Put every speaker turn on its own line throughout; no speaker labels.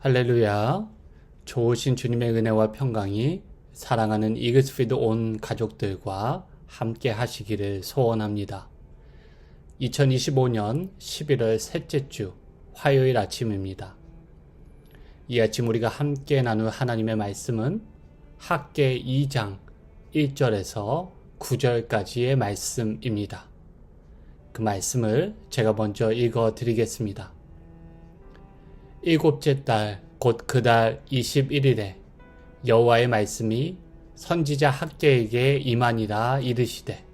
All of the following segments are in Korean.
할렐루야. 좋으신 주님의 은혜와 평강이 사랑하는 이글스피드 온 가족들과 함께 하시기를 소원합니다. 2025년 11월 셋째 주 화요일 아침입니다. 이 아침 우리가 함께 나눌 하나님의 말씀은 학개 2장 1절에서 9절까지의 말씀입니다. 그 말씀을 제가 먼저 읽어 드리겠습니다. 일곱째 달 곧 그 달 21일에 여호와의 말씀이 선지자 학개에게 임하니라 이르시되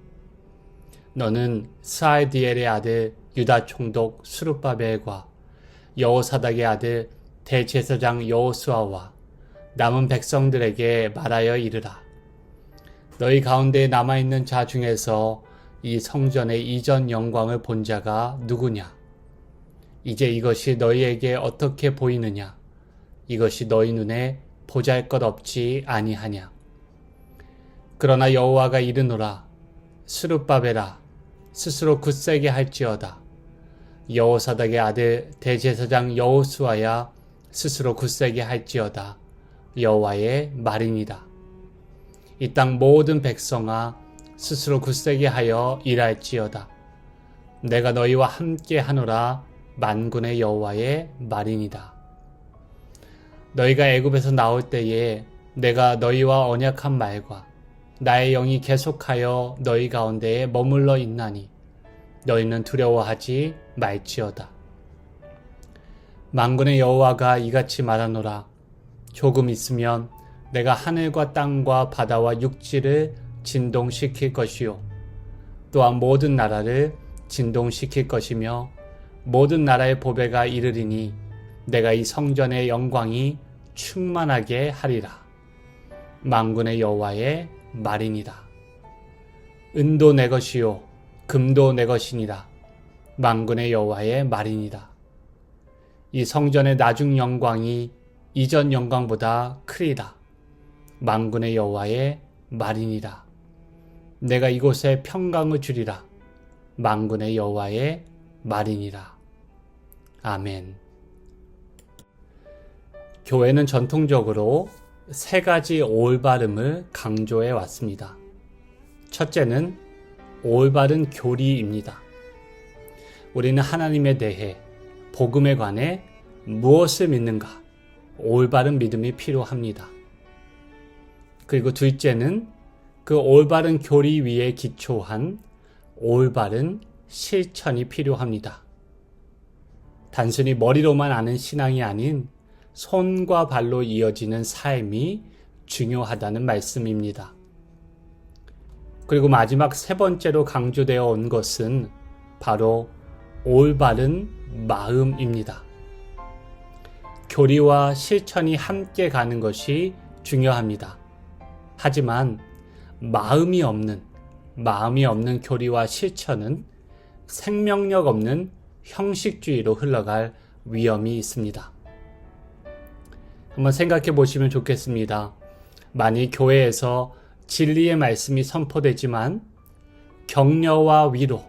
너는 스알디엘의 아들 유다 총독 스룹바벨과 여호사닥의 아들 대제사장 여호수아와 남은 백성들에게 말하여 이르라. 너희 가운데 남아있는 자 중에서 이 성전의 이전 영광을 본 자가 누구냐? 이제 이것이 너희에게 어떻게 보이느냐? 이것이 너희 눈에 보잘것없지 아니하냐? 그러나 여호와가 이르노라. 스룹바벨아, 스스로 굳세게 할지어다. 여호사닥의 아들 대제사장 여호수아야, 스스로 굳세게 할지어다. 여호와의 말이니라. 이 땅 모든 백성아, 스스로 굳세게 하여 일할지어다. 내가 너희와 함께 하노라. 만군의 여호와의 말이니라. 너희가 애굽에서 나올 때에 내가 너희와 언약한 말과 나의 영이 계속하여 너희 가운데에 머물러 있나니 너희는 두려워하지 말지어다. 만군의 여호와가 이같이 말하노라. 조금 있으면 내가 하늘과 땅과 바다와 육지를 진동시킬 것이요 또한 모든 나라를 진동시킬 것이며 모든 나라의 보배가 이르리니 내가 이 성전의 영광이 충만하게 하리라. 만군의 여호와의 말이니라. 은도 내 것이요 금도 내 것이니라. 만군의 여호와의 말이니라. 이 성전의 나중 영광이 이전 영광보다 크리라. 만군의 여호와의 말이니라. 내가 이곳에 평강을 주리라. 만군의 여호와의 말이니라. 아멘. 교회는 전통적으로 세 가지 올바름을 강조해 왔습니다. 첫째는 올바른 교리입니다. 우리는 하나님에 대해 복음에 관해 무엇을 믿는가? 올바른 믿음이 필요합니다. 그리고 둘째는 그 올바른 교리 위에 기초한 올바른 실천이 필요합니다. 단순히 머리로만 아는 신앙이 아닌 손과 발로 이어지는 삶이 중요하다는 말씀입니다. 그리고 마지막 세 번째로 강조되어 온 것은 바로 올바른 마음입니다. 교리와 실천이 함께 가는 것이 중요합니다. 하지만 마음이 없는 교리와 실천은 생명력 없는 형식주의로 흘러갈 위험이 있습니다. 한번 생각해 보시면 좋겠습니다. 만일 교회에서 진리의 말씀이 선포되지만 격려와 위로,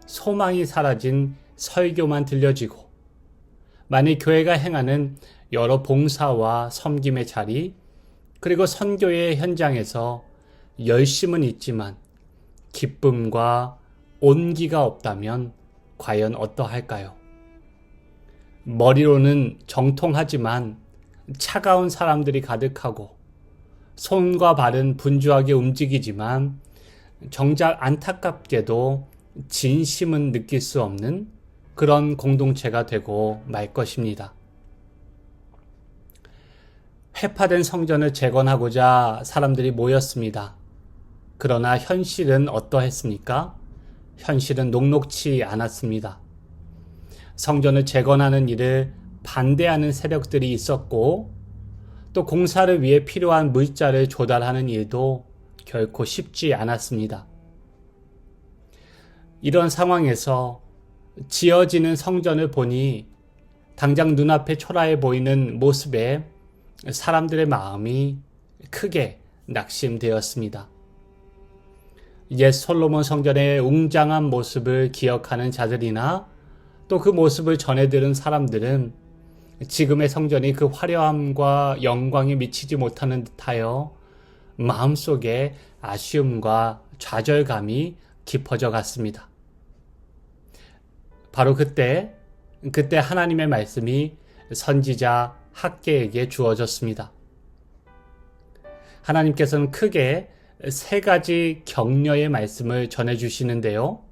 소망이 사라진 설교만 들려지고 만일 교회가 행하는 여러 봉사와 섬김의 자리 그리고 선교의 현장에서 열심은 있지만 기쁨과 온기가 없다면 과연 어떠할까요? 머리로는 정통하지만 차가운 사람들이 가득하고 손과 발은 분주하게 움직이지만 정작 안타깝게도 진심은 느낄 수 없는 그런 공동체가 되고 말 것입니다. 회파된 성전을 재건하고자 사람들이 모였습니다. 그러나 현실은 어떠했습니까? 현실은 녹록치 않았습니다. 성전을 재건하는 일을 반대하는 세력들이 있었고 또 공사를 위해 필요한 물자를 조달하는 일도 결코 쉽지 않았습니다. 이런 상황에서 지어지는 성전을 보니 당장 눈앞에 초라해 보이는 모습에 사람들의 마음이 크게 낙심되었습니다. 옛 솔로몬 성전의 웅장한 모습을 기억하는 자들이나 또 그 모습을 전해 들은 사람들은 지금의 성전이 그 화려함과 영광에 미치지 못하는 듯하여 마음속에 아쉬움과 좌절감이 깊어져 갔습니다. 바로 그때 하나님의 말씀이 선지자 학개에게 주어졌습니다. 하나님께서는 크게 세 가지 격려의 말씀을 전해주시는데요.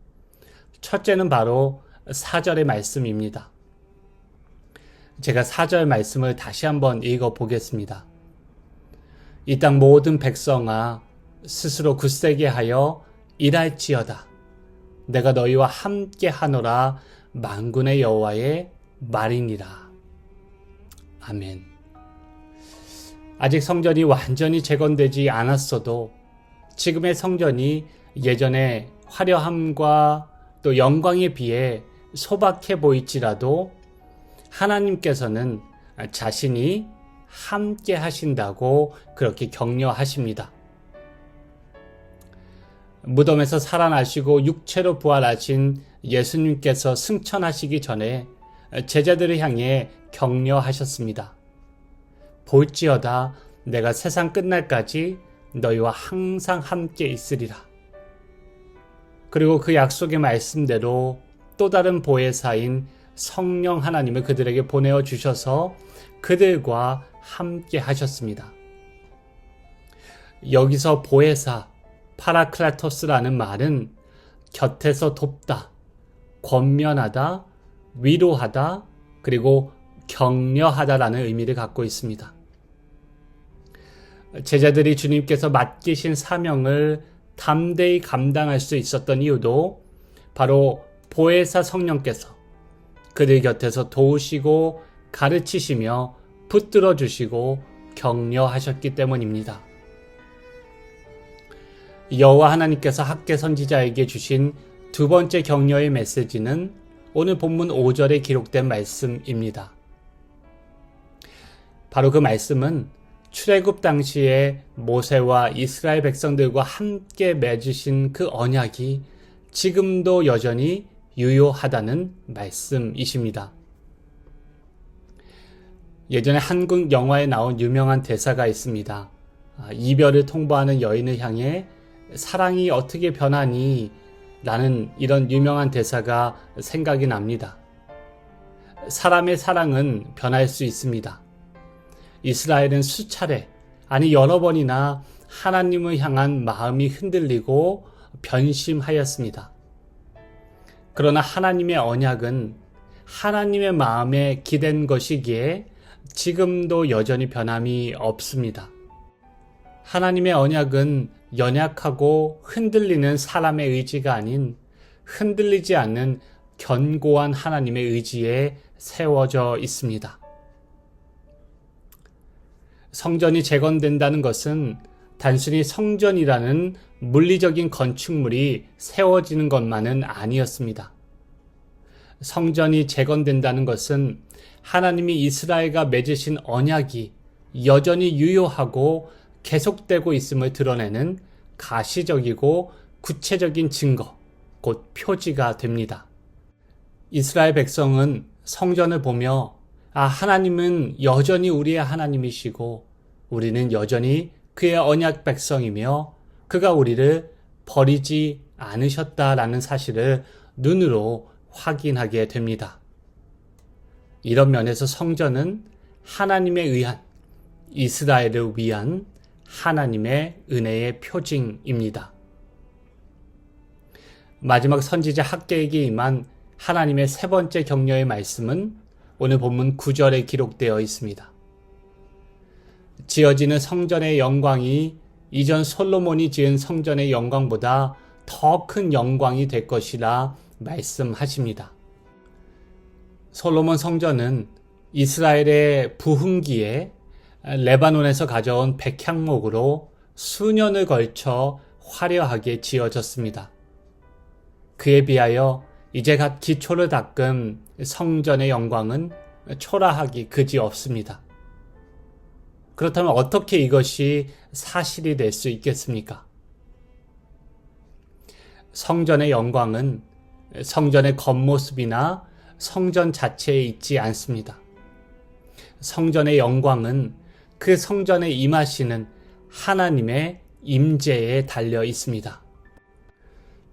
첫째는 바로 4절의 말씀입니다. 제가 4절 말씀을 다시 한번 읽어보겠습니다. 이 땅 모든 백성아 스스로 굳세게 하여 일할지어다. 내가 너희와 함께 하노라 만군의 여호와의 말이니라. 아멘. 아직 성전이 완전히 재건되지 않았어도 지금의 성전이 예전의 화려함과 또 영광에 비해 소박해 보일지라도 하나님께서는 자신이 함께 하신다고 그렇게 격려하십니다. 무덤에서 살아나시고 육체로 부활하신 예수님께서 승천하시기 전에 제자들을 향해 격려하셨습니다. 볼지어다 내가 세상 끝날까지 너희와 항상 함께 있으리라. 그리고 그 약속의 말씀대로 또 다른 보혜사인 성령 하나님을 그들에게 보내어 주셔서 그들과 함께 하셨습니다. 여기서 보혜사, 파라클라토스라는 말은 곁에서 돕다, 권면하다, 위로하다, 그리고 격려하다라는 의미를 갖고 있습니다. 제자들이 주님께서 맡기신 사명을 담대히 감당할 수 있었던 이유도 바로 보혜사 성령께서 그들 곁에서 도우시고 가르치시며 붙들어 주시고 격려하셨기 때문입니다. 여호와 하나님께서 학개 선지자에게 주신 두 번째 격려의 메시지는 오늘 본문 5절에 기록된 말씀입니다. 바로 그 말씀은 출애굽 당시에 모세와 이스라엘 백성들과 함께 맺으신 그 언약이 지금도 여전히 유효하다는 말씀이십니다. 예전에 한국 영화에 나온 유명한 대사가 있습니다. 이별을 통보하는 여인을 향해 사랑이 어떻게 변하니? 라는 이런 유명한 대사가 생각이 납니다. 사람의 사랑은 변할 수 있습니다. 이스라엘은 수차례, 아니 여러 번이나 하나님을 향한 마음이 흔들리고 변심하였습니다. 그러나 하나님의 언약은 하나님의 마음에 기댄 것이기에 지금도 여전히 변함이 없습니다. 하나님의 언약은 연약하고 흔들리는 사람의 의지가 아닌 흔들리지 않는 견고한 하나님의 의지에 세워져 있습니다. 성전이 재건된다는 것은 단순히 성전이라는 물리적인 건축물이 세워지는 것만은 아니었습니다. 성전이 재건된다는 것은 하나님이 이스라엘과 맺으신 언약이 여전히 유효하고 계속되고 있음을 드러내는 가시적이고 구체적인 증거, 곧 표지가 됩니다. 이스라엘 백성은 성전을 보며 하나님은 여전히 우리의 하나님이시고 우리는 여전히 그의 언약 백성이며 그가 우리를 버리지 않으셨다라는 사실을 눈으로 확인하게 됩니다. 이런 면에서 성전은 하나님에 의한, 이스라엘을 위한 하나님의 은혜의 표징입니다. 마지막 선지자 학개에게 임한 하나님의 세 번째 격려의 말씀은 오늘 본문 9절에 기록되어 있습니다. 지어지는 성전의 영광이 이전 솔로몬이 지은 성전의 영광보다 더 큰 영광이 될 것이라 말씀하십니다. 솔로몬 성전은 이스라엘의 부흥기에 레바논에서 가져온 백향목으로 수년을 걸쳐 화려하게 지어졌습니다. 그에 비하여 이제 갓 기초를 닦은 성전의 영광은 초라하기 그지없습니다. 그렇다면 어떻게 이것이 사실이 될 수 있겠습니까? 성전의 영광은 성전의 겉모습이나 성전 자체에 있지 않습니다. 성전의 영광은 그 성전에 임하시는 하나님의 임재에 달려 있습니다.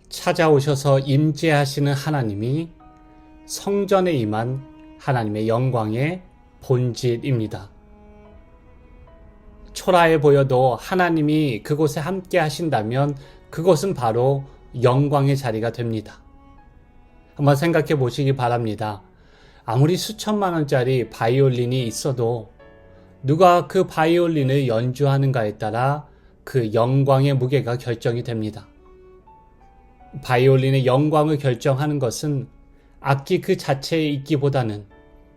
찾아오셔서 임재하시는 하나님이 성전에 임한 하나님의 영광의 본질입니다. 초라해 보여도 하나님이 그곳에 함께 하신다면 그곳은 바로 영광의 자리가 됩니다. 한번 생각해 보시기 바랍니다. 아무리 수천만 원짜리 바이올린이 있어도 누가 그 바이올린을 연주하는가에 따라 그 영광의 무게가 결정이 됩니다. 바이올린의 영광을 결정하는 것은 악기 그 자체에 있기보다는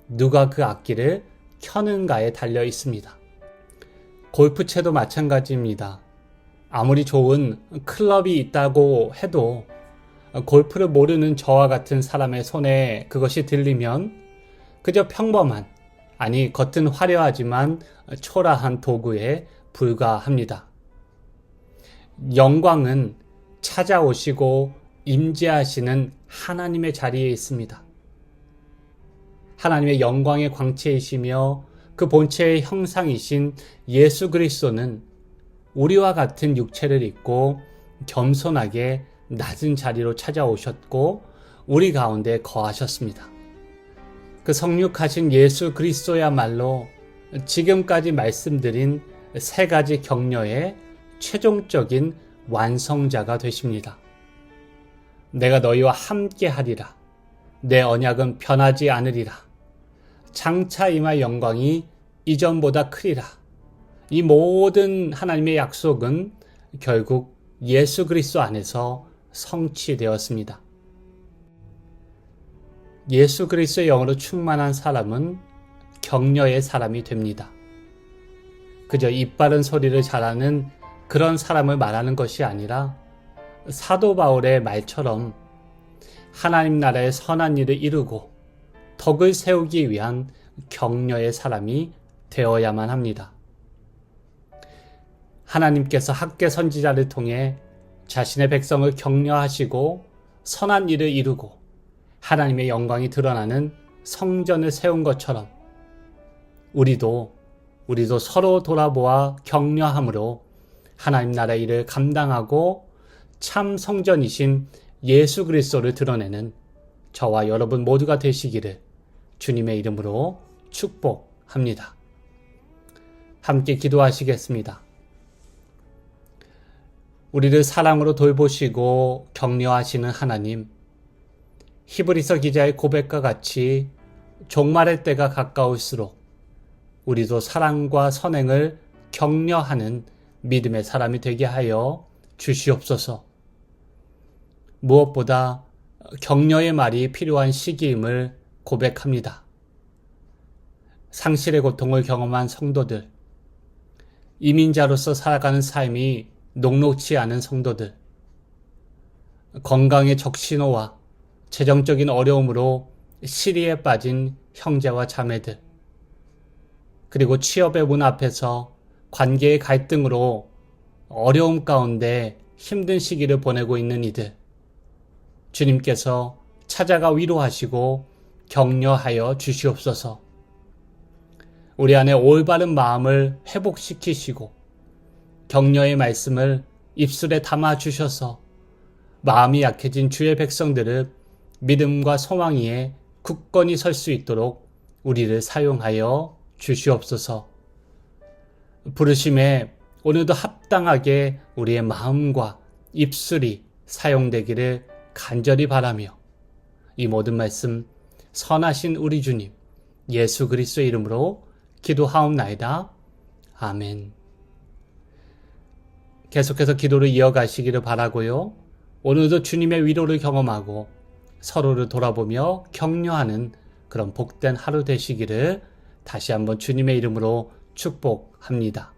누가 그 악기를 켜는가에 달려 있습니다. 골프채도 마찬가지입니다. 아무리 좋은 클럽이 있다고 해도 골프를 모르는 저와 같은 사람의 손에 그것이 들리면 그저 평범한, 아니 겉은 화려하지만 초라한 도구에 불과합니다. 영광은 찾아오시고 임재하시는 하나님의 자리에 있습니다. 하나님의 영광의 광채이시며 그 본체의 형상이신 예수 그리스도는 우리와 같은 육체를 입고 겸손하게 낮은 자리로 찾아오셨고 우리 가운데 거하셨습니다. 그 성육하신 예수 그리스도야말로 지금까지 말씀드린 세 가지 격려의 최종적인 완성자가 되십니다. 내가 너희와 함께 하리라. 내 언약은 변하지 않으리라. 장차 임할 영광이 이전보다 크리라. 이 모든 하나님의 약속은 결국 예수 그리스도 안에서 성취되었습니다. 예수 그리스도의 영으로 충만한 사람은 격려의 사람이 됩니다. 그저 입바른 소리를 잘하는 그런 사람을 말하는 것이 아니라 사도 바울의 말처럼 하나님 나라의 선한 일을 이루고 덕을 세우기 위한 격려의 사람이 되어야만 합니다. 하나님께서 학개 선지자를 통해 자신의 백성을 격려하시고 선한 일을 이루고 하나님의 영광이 드러나는 성전을 세운 것처럼 우리도 서로 돌아보아 격려함으로 하나님 나라의 일을 감당하고 참 성전이신 예수 그리스도를 드러내는 저와 여러분 모두가 되시기를 주님의 이름으로 축복합니다. 함께 기도하시겠습니다. 우리를 사랑으로 돌보시고 격려하시는 하나님, 히브리서 기자의 고백과 같이 종말의 때가 가까울수록 우리도 사랑과 선행을 격려하는 믿음의 사람이 되게 하여 주시옵소서. 무엇보다 격려의 말이 필요한 시기임을 고백합니다. 상실의 고통을 경험한 성도들, 이민자로서 살아가는 삶이 녹록치 않은 성도들, 건강의 적신호와 재정적인 어려움으로 시리에 빠진 형제와 자매들, 그리고 취업의 문 앞에서 관계의 갈등으로 어려움 가운데 힘든 시기를 보내고 있는 이들, 주님께서 찾아가 위로하시고 격려하여 주시옵소서. 우리 안에 올바른 마음을 회복시키시고 격려의 말씀을 입술에 담아 주셔서 마음이 약해진 주의 백성들을 믿음과 소망 위에 굳건히 설 수 있도록 우리를 사용하여 주시옵소서. 부르심에 오늘도 합당하게 우리의 마음과 입술이 사용되기를 간절히 바라며 이 모든 말씀 선하신 우리 주님 예수 그리스도의 이름으로 기도하옵나이다. 아멘. 계속해서 기도를 이어가시기를 바라고요. 오늘도 주님의 위로를 경험하고 서로를 돌아보며 격려하는 그런 복된 하루 되시기를 다시 한번 주님의 이름으로 축복합니다.